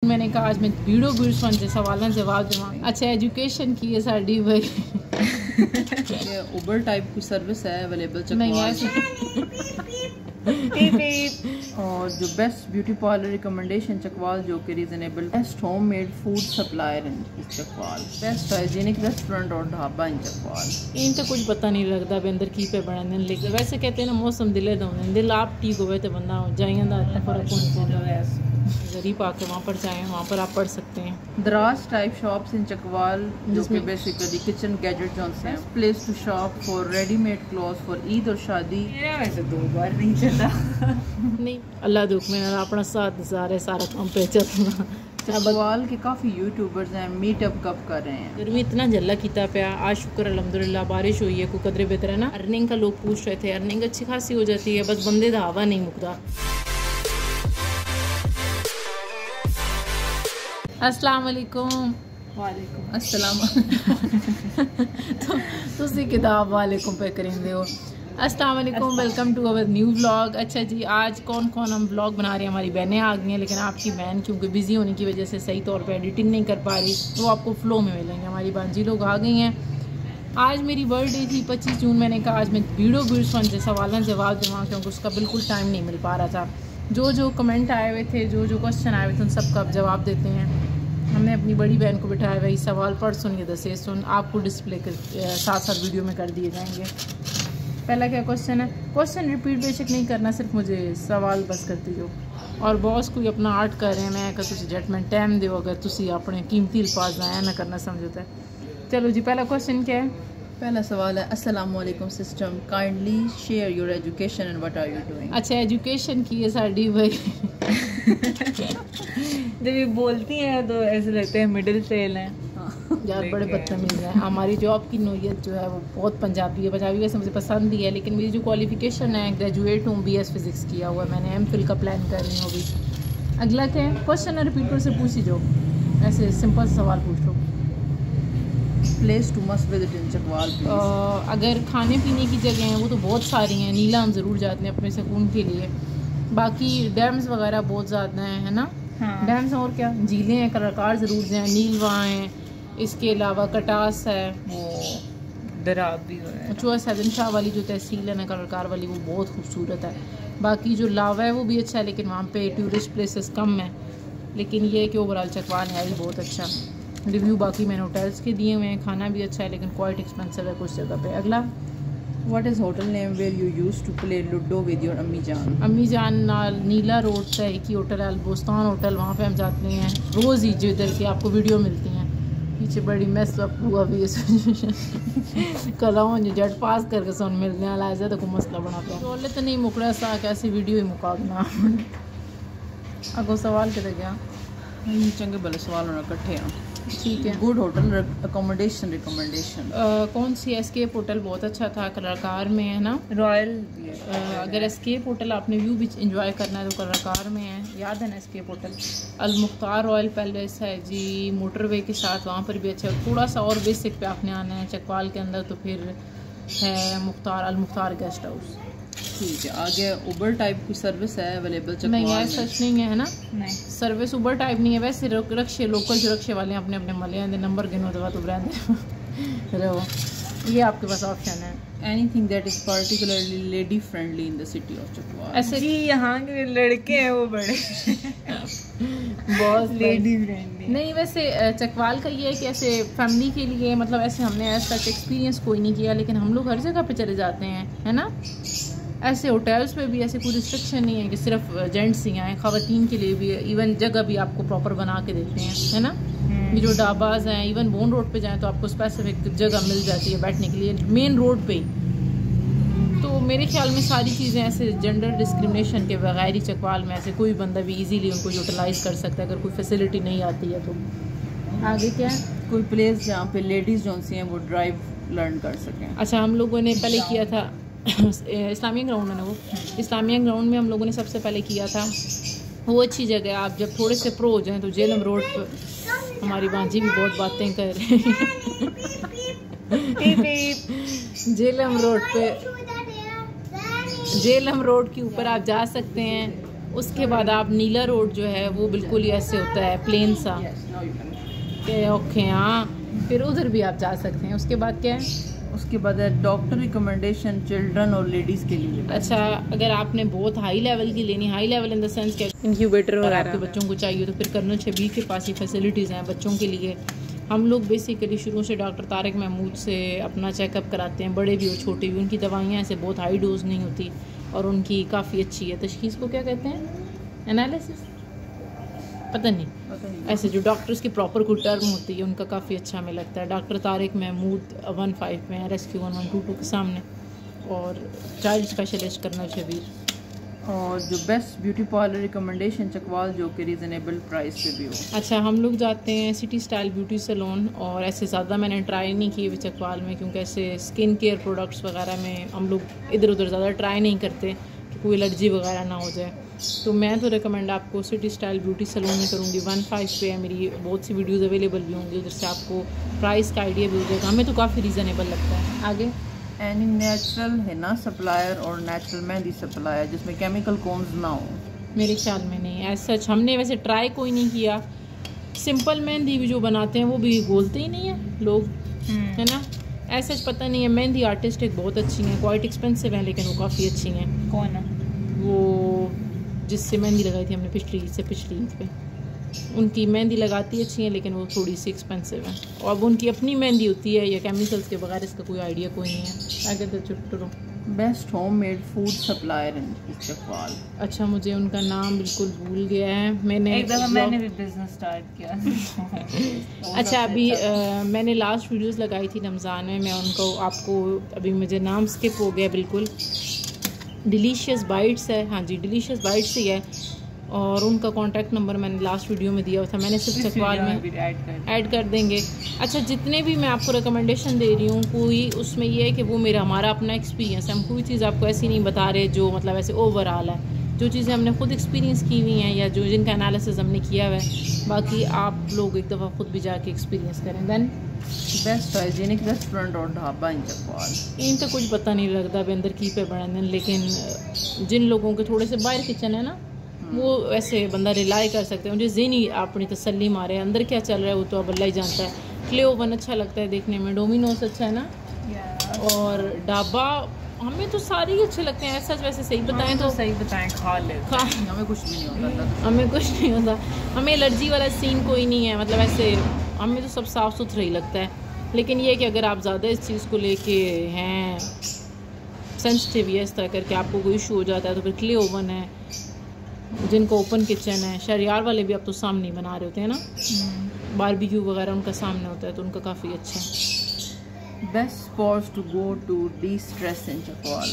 मैंने कहा आज मैं वीडियो वीडियो सवालों जवाब देवांगी। अच्छा एजुकेशन की है साड़ी भाई उबर टाइप की सर्विस है अवेलेबल नहीं है और जो best beauty parlour recommendation Chakwal जो कि reasonable best home made food supplier in Chakwal best hygienic restaurant और ढाबा इन चकवाल। इन तो कुछ पता नहीं लगता भी अंदर की पे बने लेकिन वैसे कहते हैं ना मौसम दिले दौने दिल आप ठीक होवे तो बंदा जाइए इतना फर्क नहीं गरीब आके वहाँ पर जाएँ वहाँ पर आप पढ़ सकते हैं। दराज टाइप शॉप्स इन चकवाल जो कि बेसिकली किचन गैजेट जो हैं place to shop for readymade cloth for Eid और शादी। वैसे 2 बार नहीं चला नहीं अल्लाह दुख में अपना साथ सारे सारा काम पे चलना। चकवाल के काफ़ी यूट्यूबर्स हैं मीटअप कब कर रहे हैं। गर्मी इतना जल्ला किता पाया आज शुक्र अल्हम्दुलिल्लाह बारिश हुई है कोई कदरे बेहतर है ना। अर्निंग का लोग पूछ रहे थे अर्निंग अच्छी खासी हो जाती है बस बंदे का हवा नहीं मुकता। अस्सलाम वालेकुम। वालेकुम अस्सलाम तुसी किताब वालेकुम पे करेंगे हो। अस्सलाम वालेकुम welcome to our new vlog. अच्छा जी आज कौन कौन हम व्लॉग बना रहे हैं। हमारी बहनें आ गई हैं लेकिन आपकी बहन क्योंकि बिज़ी होने की वजह से सही तौर पे एडिटिंग नहीं कर पा रही तो आपको फ्लो में मिलेंगे। हमारी बांजी लोग आ गई हैं। आज मेरी बर्थडे थी 25 जून। मैंने कहा आज मैं वीडियो सवालों जवाब दूँगा क्योंकि उसका बिल्कुल टाइम नहीं मिल पा रहा था। जो कमेंट आए हुए थे जो क्वेश्चन आए हुए थे उन सबका अब जवाब देते हैं। हमने अपनी बड़ी बहन को बिठाया वही सवाल पढ़ सुन ये दसे सुन आपको डिस्प्ले कर साथ साथ वीडियो में कर दिए जाएंगे। पहला क्या क्वेश्चन है। क्वेश्चन रिपीट बेशक नहीं करना सिर्फ मुझे सवाल बस करती हो। और बॉस कोई अपना आर्ट कर रहे हैं मैं अगर तुझे जजमेंट टाइम दो अगर तुम अपने कीमती अल्फाज ज़ाया ना करना समझौता है। चलो जी पहला क्वेश्चन क्या है। पहला सवाल है अस्सलाम वालेकुम system kindly share your education and what are you doing. अच्छा एजुकेशन की है साड़ी भाई जब ये बोलती हैं तो ऐसे लगते हैं मिडिल सेल हैं यार बड़े बदतमीज हैं। हमारी जॉब की नोयत जो है वो बहुत पंजाबी है। पंजाबी वैसे मुझे पसंद भी है लेकिन मेरी जो क्वालिफिकेशन है ग्रेजुएट हूँ BS फिज़िक्स किया हुआ है। मैंने MPhil का प्लान कर रही हूँ अभी। अगला क्या है क्वेश्चन रिपीट कर से पूछ ही जो ऐसे सिंपल सवाल पूछ लो। Place to must visit in Chakwal अगर खाने पीने की जगह हैं वो तो बहुत सारी हैं। नीला हम ज़रूर जाते हैं अपने सुकून के लिए। बाकी डैम्स वगैरह बहुत ज़्यादा हैं है ना। हाँ। डैम्स और क्या झीलें हैं कराकार ज़रूर हैं नीलवा हैं इसके अलावा कटास है वो दराब भी है जो सैदन शाह वाली जो तहसील है ना कराकार वाली वो बहुत खूबसूरत है। बाकी जो लावा है वो भी अच्छा है लेकिन वहाँ पे टूरिस्ट प्लेसेस कम है लेकिन ये है कि ओवरऑल चकवाल है ही बहुत अच्छा। रिव्यू बाकी मैंने होटल्स के दिए हुए हैं खाना भी अच्छा है लेकिन क्वाइट एक्सपेंसिव है कुछ जगह पे। अगला what is hotel name where you used to play ludo with your अम्मी जान। अम्मी जान नीला रोड से एक ही होटल है अलबोस्तान होटल वहाँ पे हम जाते हैं रोज़ ही जिधर की आपको वीडियो मिलती हैं। पीछे बड़ी मैस अप हुआ भी कलाओं जो जट पास करके सुन मिलने वाला है तो कोई मसला बना पाया बोले तो नहीं मुकड़ा सा कैसी वीडियो ही मुकाबना अगो सवाल कितने गया चंगे भले सवाल होना इकट्ठे हैं। ठीक है गुड होटल अकोमोडेशन रिकमेंडेशन कौन सी एस्केप होटल बहुत अच्छा था कराकार में है ना। रॉयल अगर एस्केप होटल आपने व्यू भी इंजॉय करना है तो कराकार में है याद है ना एस्केप होटल। अल मुख्तार रॉयल पैलेस है जी मोटरवे के साथ वहाँ पर भी अच्छा थोड़ा सा और बेसिक पे आपने आना है चकवाल के अंदर तो फिर है मुख्तार अल मुख्तार गेस्ट हाउस। ठीक है आगे उबर टाइप की सर्विस है अवेलेबल चकवाल नहीं है सच नहीं है ना। नहीं सर्विस उबर टाइप नहीं है वैसे रक्शे लोकल जो रक्शे वाले हैं अपने अपने मले हैं नंबर गिनो दवा तो ब्रांड रहो ये आपके पास ऑप्शन है। Anything that is particularly lady friendly in the city of Chakwal. ऐसे जी यहाँ के लड़के हैं वो बड़े बहुत लेडी फ्रेंडली नहीं वैसे चकवाल का ये है कि ऐसे फैमिली के लिए मतलब ऐसे हमने ऐसा एक्सपीरियंस कोई नहीं किया लेकिन हम लोग हर जगह पे चले जाते हैं है ना। ऐसे होटल्स पे भी ऐसे कोई रिस्ट्रिक्शन नहीं है कि सिर्फ जेंट्स ही आए ख़वातीन के लिए भी इवन जगह भी आपको प्रॉपर बना के देते हैं है ना। ये जो ढाबाज हैं इवन बोन रोड पे जाएं तो आपको स्पेसिफिक जगह मिल जाती है बैठने के लिए मेन रोड पे ही। तो मेरे ख्याल में सारी चीज़ें ऐसे जेंडर डिस्क्रिमिनेशन के बगैर ही चकवाल में ऐसे कोई बंदा भी इजीली उनको यूटिलाइज़ कर सकता है अगर कोई फैसिलिटी नहीं आती है तो। आगे क्या है कोई प्लेस जहाँ पे लेडीज़ जो सी हैं वो ड्राइव लर्न कर सकें। अच्छा हम लोगों ने पहले किया था इस्लामिया ग्राउंड है ना वो इस्लामिया ग्राउंड में हम लोगों ने सबसे पहले किया था। वो अच्छी जगह है आप जब थोड़े से प्रो हो जाएँ तो जेलम रोड पर हमारी बांजी भी बहुत बातें कर रही जेलम रोड के ऊपर आप जा सकते हैं उसके बाद आप नीला रोड जो है वो बिल्कुल ही ऐसे होता है प्लेन सा के ओके। हाँ, फिर उधर भी आप जा सकते हैं। उसके बाद क्या है? उसके बाद है डॉक्टर रिकमेंडेशन चिल्ड्रन और लेडीज़ के लिए। अच्छा, अगर आपने बहुत हाई लेवल की लेनी, high level in the sense के इंक्यूबेटर और आपके बच्चों को चाहिए, तो फिर कर्नल शबीर के पास ही फैसिलिटीज़ हैं बच्चों के लिए। हम लोग बेसिकली शुरू से डॉक्टर तारिक महमूद से अपना चेकअप कराते हैं, बड़े भी और छोटे भी। उनकी दवाइयाँ ऐसे बहुत हाई डोज नहीं होती और उनकी काफ़ी अच्छी है। तशखीस को क्या कहते हैं? एनालिसिस, पता नहीं, ऐसे जो डॉक्टर्स की प्रॉपर कोई टर्म होती है उनका काफ़ी अच्छा हमें लगता है। डॉक्टर तारिक महमूद 15 में है, रेस्क्यू 1122 के सामने, और चाइल्ड स्पेशलिस्ट कर्नल शबीर। और जो best beauty parlour recommendation Chakwal, जो कि रीज़नेबल प्राइस पे भी हो। अच्छा, हम लोग जाते हैं सिटी स्टाइल ब्यूटी सैलून, और ऐसे ज़्यादा मैंने ट्राई नहीं किए चकवाल में, क्योंकि ऐसे स्किन केयर प्रोडक्ट्स वगैरह में हम लोग इधर उधर ज़्यादा ट्राई नहीं करते कि कोई एलर्जी वगैरह ना हो जाए। तो मैं तो रिकमेंड आपको सिटी स्टाइल ब्यूटी सैलून में करूँगी। 15 पे है, मेरी बहुत सी वीडियोज़ अवेलेबल भी होंगी, उधर से आपको प्राइस का आइडिया भी हो जाएगा। हमें तो काफ़ी रीज़नेबल लगता है। आगे एनी नेचुरल हिना सप्लायर और नेचुरल मेहंदी सप्लायर जिसमें केमिकल कोम्स ना हो। मेरे ख्याल में नहीं, ऐसा सच हमने वैसे ट्राई कोई नहीं किया। सिंपल मेहंदी भी जो बनाते हैं वो भी बोलते ही नहीं है लोग, है ना। ऐसा पता नहीं है। मेहंदी आर्टिस्ट एक बहुत अच्छी हैं, क्वाइट एक्सपेंसिव हैं, लेकिन वो काफ़ी अच्छी हैं। कौन है वो जिससे मेहंदी लगाई थी हमने पिछली ईद पे, उनकी मेहंदी लगाती अच्छी है, लेकिन वो थोड़ी सी एक्सपेंसिव है। और अब उनकी अपनी मेहंदी होती है या केमिकल्स के बगैर, इसका कोई आइडिया कोई नहीं है। आगे तो चुटरो best homemade food supplier in Chakwal. अच्छा, मुझे उनका नाम बिल्कुल भूल गया है। मैंने एक दफ़ा मैंने भी बिजनेस स्टार्ट किया। अच्छा, अभी मैंने लास्ट वीडियोस लगाई थी रमज़ान में, मैं उनको आपको अभी मुझे नाम स्किप हो गया बिल्कुल। डिलीशियस बाइट्स है, हाँ जी, डिलीशियस बाइट्स ही है, और उनका कॉन्टैक्ट नंबर मैंने लास्ट वीडियो में दिया था। मैंने सिर्फ चकवाल में ऐड कर देंगे। अच्छा, जितने भी मैं आपको रिकमेंडेशन दे रही हूँ, कोई उसमें ये है कि वो हमारा अपना एक्सपीरियंस है। हम कोई चीज़ आपको ऐसी नहीं बता रहे जो मतलब ऐसे ओवरऑल है। जो चीज़ें हमने खुद एक्सपीरियंस की हुई हैं या जो जिनका एनालिसिस हमने किया हुआ है, बाकी आप लोग एक दफ़ा खुद भी जाके एक्सपीरियंस करें। दैन बेस्ट हाइजीनिक रेस्टोरेंट और ढाबा इन चकवाल। इन तो कुछ पता नहीं लगता भी अंदर की पे बने, लेकिन जिन लोगों के थोड़े से बाहर किचन है ना, वो ऐसे बंदा रिलाई कर सकते हैं। मुझे ज़हनी अपनी तसल्ली मारे, अंदर क्या चल रहा है वो तो अब अल्लाह ही जानता है। क्ले ओवन अच्छा लगता है देखने में, डोमिनोस अच्छा है ना, और ढाबा हमें तो सारे ही अच्छे लगते हैं। ऐसा वैसे सही बताएं तो सही बताएं, खा ले, हमें कुछ भी नहीं होता। हमें कुछ नहीं होता, हमें एलर्जी वाला सीन कोई नहीं है। मतलब ऐसे हमें तो सब साफ़ सुथरा ही लगता है। लेकिन ये कि अगर आप ज़्यादा इस चीज़ को लेके हैं सेंसिटिव या इस तरह करके आपको कोई इशू हो जाता है, तो फिर क्ले ओवन है, जिनको ओपन किचन है। शहरियार वाले भी अब तो सामने ही बना रहे होते हैं ना, बारबेक्यू वगैरह उनका सामने होता है, तो उनका काफ़ी अच्छा है। Best spots to go to destress in Chakwal.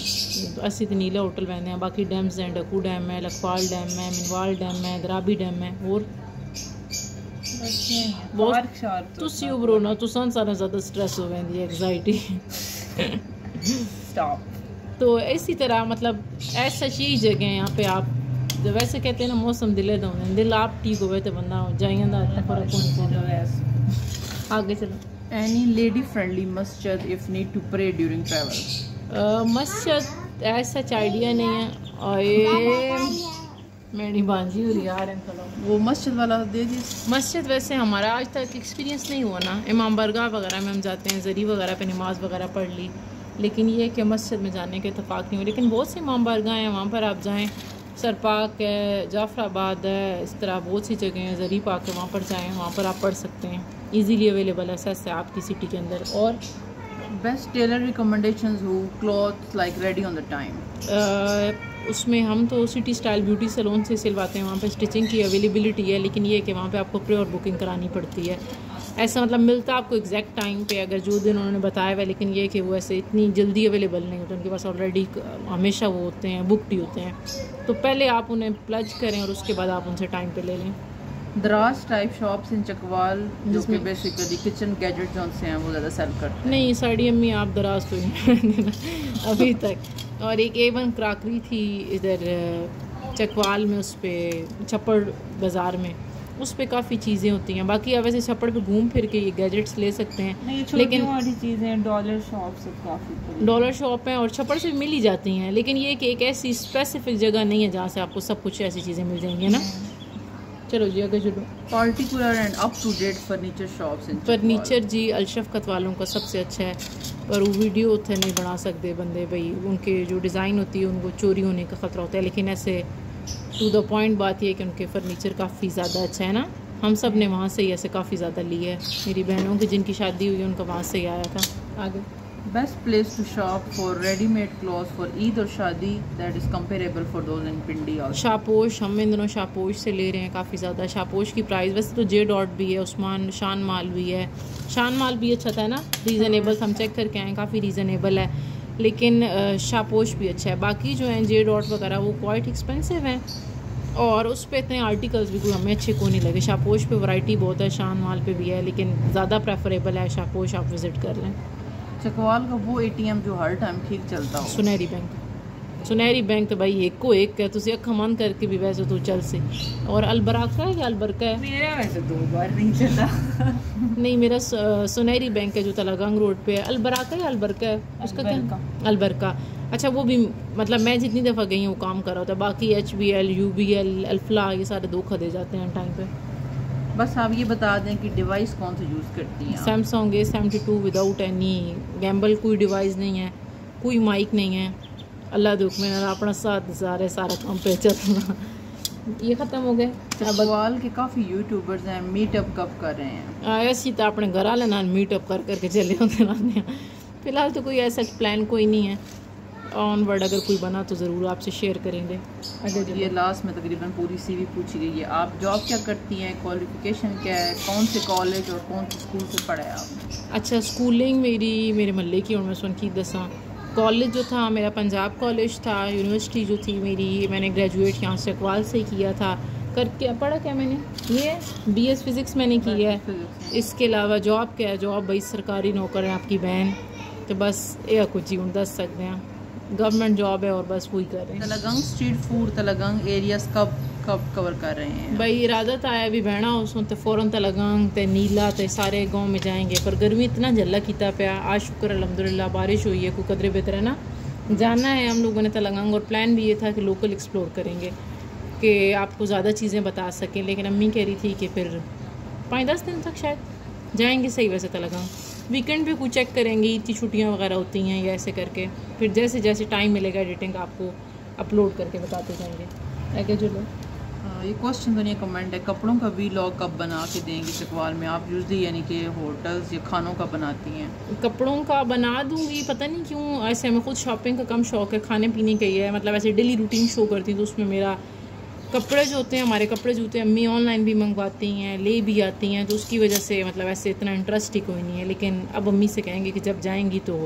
तो अस्सी नीला होटल बहने हैं, बाकी डैम्स हैं, डकू डैम है, लखवाल डैम है, मिनवाल डैम है, दराबी डैम है, और तुसी उभरो ना, तुसान सारा ज़्यादा स्ट्रेस हो गई एग्जाइटी। तो इसी तरह मतलब ऐसा ही जगह है यहाँ पे आप वैसे कहते हैं ना, मौसम दिले दो दिल आप ठीक हो तो बंदा जाइए फर्क हो। आगे चलो। एनी लेडी फ्रेंडली मस्जिद if need to pray during travel. मस्जिद ऐसा आइडिया नहीं है, और मेरी बांझी हो रही यार, वो मस्जिद वाला दे दी। मस्जिद वैसे हमारा आज तक एक्सपीरियंस नहीं हुआ ना। इमाम बारगाह वगैरह में हम जाते हैं, ज़री वगैरह पे नमाज वगैरह पढ़ ली, लेकिन ये कि मस्जिद में जाने के इतफाक़ नहीं हुआ। लेकिन बहुत सी इमाम बारगाह हैं, वहाँ पर आप जाएँ। सरपाक है, जाफराबाद है, इस तरह बहुत सी जगह हैं। ज़री पाक है, वहाँ पर जाएँ, वहाँ पर आप पढ़ सकते हैं। ईजीली अवेलेबल है ऐसे आपकी सिटी के अंदर। और बेस्ट टेलर रिकमेंडेशंस हो clothes like ready on the time. उसमें हम तो सिटी स्टाइल ब्यूटी सैलून से सिलवाते हैं, वहाँ पे स्टिचिंग की अवेलेबिलिटी है, लेकिन ये है कि वहाँ पे आपको प्री और बुकिंग करानी पड़ती है। ऐसा मतलब मिलता आपको एग्जैक्ट टाइम पे अगर जो दिन उन्होंने बताया हुआ है, लेकिन ये कि वो ऐसे इतनी जल्दी अवेलेबल नहीं होता, उनके पास ऑलरेडी हमेशा वो होते हैं, बुकड ही होते हैं। तो पहले आप उन्हें प्लज करें और उसके बाद आप उनसे टाइम पे ले लें। दराज टाइप शॉप्स इन चकवाल जिसमें बेसिकली किचन गैजेट जो से हैं वो ज़्यादा सेल करते हैं। नहीं साड़ी अम्मी आप दराज तो नहीं अभी तक। और एक A1 क्राकरी थी इधर चकवाल में, उस पर छप्पड़ बाज़ार में, उस पर काफ़ी चीज़ें होती हैं। बाकी आप वैसे छप्पड़ पे घूम फिर के ये गैजेट्स ले सकते हैं, लेकिन वाली चीज़ें डॉलर शॉप से काफ़ी डॉलर शॉप है और छप्पड़ से मिल ही जाती हैं, लेकिन ये कि एक ऐसी स्पेसिफिक जगह नहीं है जहाँ से आपको सब कुछ ऐसी चीज़ें मिल जाएंगी ना। चलो जी आगे चलो। Particular and up to date furniture shops in furniture जी अल-शफ़क़त वालों का सबसे अच्छा है, पर वो वीडियो उत्थे नहीं बना सकते बंदे, भाई उनके जो डिज़ाइन होती है उनको चोरी होने का ख़तरा होता है, लेकिन ऐसे टू द पॉइंट बात यह है कि उनके फर्नीचर काफ़ी ज़्यादा अच्छा है ना। हम सब ने वहाँ से ही ऐसे काफ़ी ज़्यादा लिया है, मेरी बहनों की जिनकी शादी हुई है उनका वहाँ से ही आया था। आगे best place to shop for readymade clothes for Eid और शादी that is comparable for those in Pindi और शापोश। हम इन दोनों शापोश से ले रहे हैं काफ़ी ज़्यादा। शापोश की प्राइस वैसे तो जे डॉट भी है, उस्मान शान माल भी है, शान माल भी अच्छा था ना, रीज़नेबल। हम चेक करके आए काफ़ी रीज़नेबल है, लेकिन शापोश भी अच्छा है। बाकी जो हैं जे डॉट वगैरह वो क्वाइट एक्सपेंसिव हैं और उस पर इतने आर्टिकल्स भी कोई हमें अच्छे को नहीं लगे। शापोश पे वैरायटी बहुत है, शान माल पे भी है, लेकिन ज़्यादा प्रेफरेबल है शापोश, आप विज़िट कर लें। चकवाल का वो ATM जो हर टाइम ठीक चलता हो, सुनहरी बैंक। सुनहरी बैंक तो भाई एक को एक है, तुझे अखा मन करके भी वैसे तो चल से। और अलबराका है या अलबरका है? मेरा वैसे 2 बार नहीं चला। नहीं मेरा सुनहरी बैंक है जो तलागंग रोड पे है। अलबराका या अलबरका है उसका क्या? अलबरका। अच्छा वो भी मतलब मैं जितनी दफ़ा गई हूँ वो काम कर रहा होता है। बाकी HBL UBL अल्फला ये सारे धोखा दे जाते हैं टाइम पे। बस आप ये बता दें कि डिवाइस कौन सा यूज़ करती हैं? Samsung A72 without any Gamble, कोई डिवाइस नहीं है, कोई माइक नहीं है। अल्लाह दुख में अपना साथ सारे सारा काम पे चलना। ये ख़त्म हो गए। चकवाल के काफ़ी यूट्यूबर्स हैं, मीटअप कब कर रहे हैं? ऐसी तो अपने घर वाले ना मीटअप कर करके चले होते रहते हैं। फ़िलहाल तो कोई ऐसा प्लान कोई नहीं है, ऑनवर्ड अगर कोई बना तो ज़रूर आपसे शेयर करेंगे। अगर ये लास्ट में तकरीबन पूरी CV पूछी गई है। आप जॉब क्या करती हैं, क्वालिफिकेशन क्या है, कौन से कॉलेज और कौन से स्कूल से पढ़ा है आपने? अच्छा स्कूलिंग मेरी मेरे महल्ले की और मैं सुन की दसा। कॉलेज जो था मेरा पंजाब कॉलेज था। यूनिवर्सिटी जो थी मेरी, मैंने ग्रेजुएट यहाँ से चकवाल से किया था। करके पढ़ा क्या मैंने, ये BS फिज़िक्स मैंने की है। इसके अलावा जॉब क्या है, जॉब भाई सरकारी नौकर है आपकी बहन, तो बस ये कुछ ही दस सकते हैं, गवर्नमेंट जॉब है और बस वही कर रहे हैं। Talagang street food, Talagang areas कब कवर कर रहे हैं? भाई इरादा तो आया भी बहना उसमें तो फ़ौरन तलागंग ते नीला ते सारे गांव में जाएंगे, पर गर्मी इतना जल्ला किता पाया। आज शुक्र अल्हम्दुलिल्लाह बारिश हुई है, कोई कदरे बेहतर है ना। जाना है हम लोगों ने तलागंग और प्लान भी ये था कि लोकल एक्सप्लोर करेंगे कि आपको ज़्यादा चीज़ें बता सकें, लेकिन अम्मी कह रही थी कि फिर 5-10 दिन तक शायद जाएंगे। सही वैसे तलागंग वीकेंड पे कुछ चेक करेंगे, ईद की छुट्टियाँ वगैरह होती हैं या ऐसे करके, फिर जैसे जैसे टाइम मिलेगा एडिटिंग आपको अपलोड करके बताते जाएंगे। आगे चलो। ये क्वेश्चन तो नहीं कमेंट है, कपड़ों का वीलॉग कब बना के देंगे चकवाल में? आप यूजली यानी कि होटल्स या खानों का बनाती हैं? कपड़ों का बना दूंगी, पता नहीं क्यों ऐसे हमें खुद शॉपिंग का कम शौक है, खाने पीने का ही है। मतलब ऐसे डेली रूटीन शो करती हूँ तो उसमें मेरा कपड़े जो होते हैं, हमारे कपड़े जूते अम्मी ऑनलाइन भी मंगवाती हैं, ले भी आती हैं, तो उसकी वजह से मतलब ऐसे इतना इंटरेस्ट ही कोई नहीं है। लेकिन अब अम्मी से कहेंगे कि जब जाएंगी तो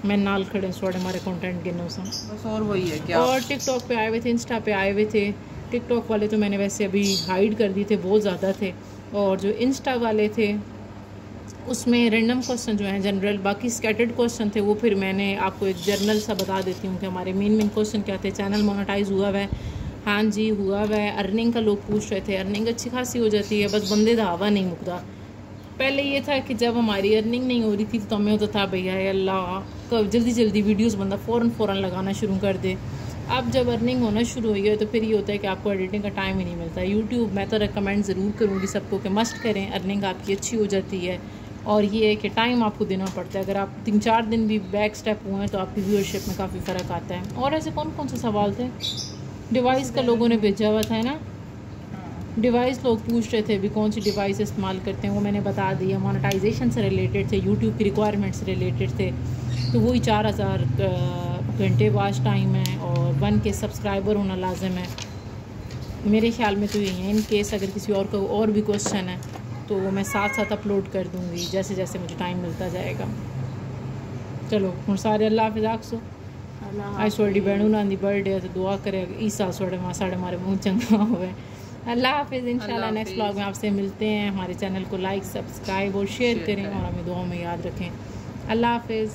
मैं नाल खड़े सोड़े हमारे कंटेंट गिनो सा बस। और वही है क्या? और टिकटॉक पे आए हुए थे, इंस्टा पे आए हुए थे। टिकटॉक वाले तो मैंने वैसे अभी हाइड कर दिए थे, बहुत ज़्यादा थे। और जो इंस्टा वाले थे उसमें रैंडम क्वेश्चन जो हैं जनरल, बाकी स्कैटर्ड क्वेश्चन थे वो फिर मैंने आपको एक जर्नल सा बता देती हूँ कि हमारे मेन क्वेश्चन क्या थे। चैनल मोनेटाइज हुआ हुआ है? हाँ जी हुआ हुआ है। अर्निंग का लोग पूछ रहे थे, अर्निंग अच्छी खासी हो जाती है, बस बंदे का हवा नहीं मुकदा। पहले ये था कि जब हमारी अर्निंग नहीं हो रही थी तो हमें होता था भैया अल्लाह कब जल्दी जल्दी वीडियोस बंदा फ़ौरन लगाना शुरू कर दे। अब जब अर्निंग होना शुरू हुई है तो फिर ये होता है कि आपको एडिटिंग का टाइम ही नहीं मिलता। यूट्यूब मैं तो रिकमेंड ज़रूर करूँगी सबको कि मस्ट करें, अर्निंग आपकी अच्छी हो जाती है। और ये है कि टाइम आपको देना पड़ता है। अगर आप 3-4 दिन भी बैक स्टेप हुए हैं तो आपकी व्यूअरशिप में काफ़ी फ़र्क आता है। और ऐसे कौन कौन से सवाल थे? डिवाइस का लोगों ने भेजा हुआ था ना, डिवाइस लोग पूछ रहे थे भी कौन सी डिवाइस इस्तेमाल करते हैं, वो मैंने बता दिया। मोनेटाइजेशन से रिलेटेड थे, यूट्यूब की रिक्वायरमेंट से रिलेटेड थे, तो वही 4000 घंटे वॉच टाइम है और 1K सब्सक्राइबर होना लाजिम है मेरे ख्याल में। तो यही है। इन केस अगर किसी और का और भी क्वेश्चन है तो वो मैं साथ साथ अपलोड कर दूँगी जैसे जैसे मुझे टाइम मिलता जाएगा। चलो हम सारे अल्लाह हाफिज़ आखसो। आज थोड़ी बहनों दी बर्थडे है तो दुआ करे इस साल साढ़े हमारे मुँह चंगा हुए। अल्लाह हाफिज़। इंशाल्लाह नेक्स्ट व्लॉग में आपसे मिलते हैं। हमारे चैनल को लाइक सब्सक्राइब और शेयर करें और हमें दुआ में याद रखें। अल्लाह हाफिज़।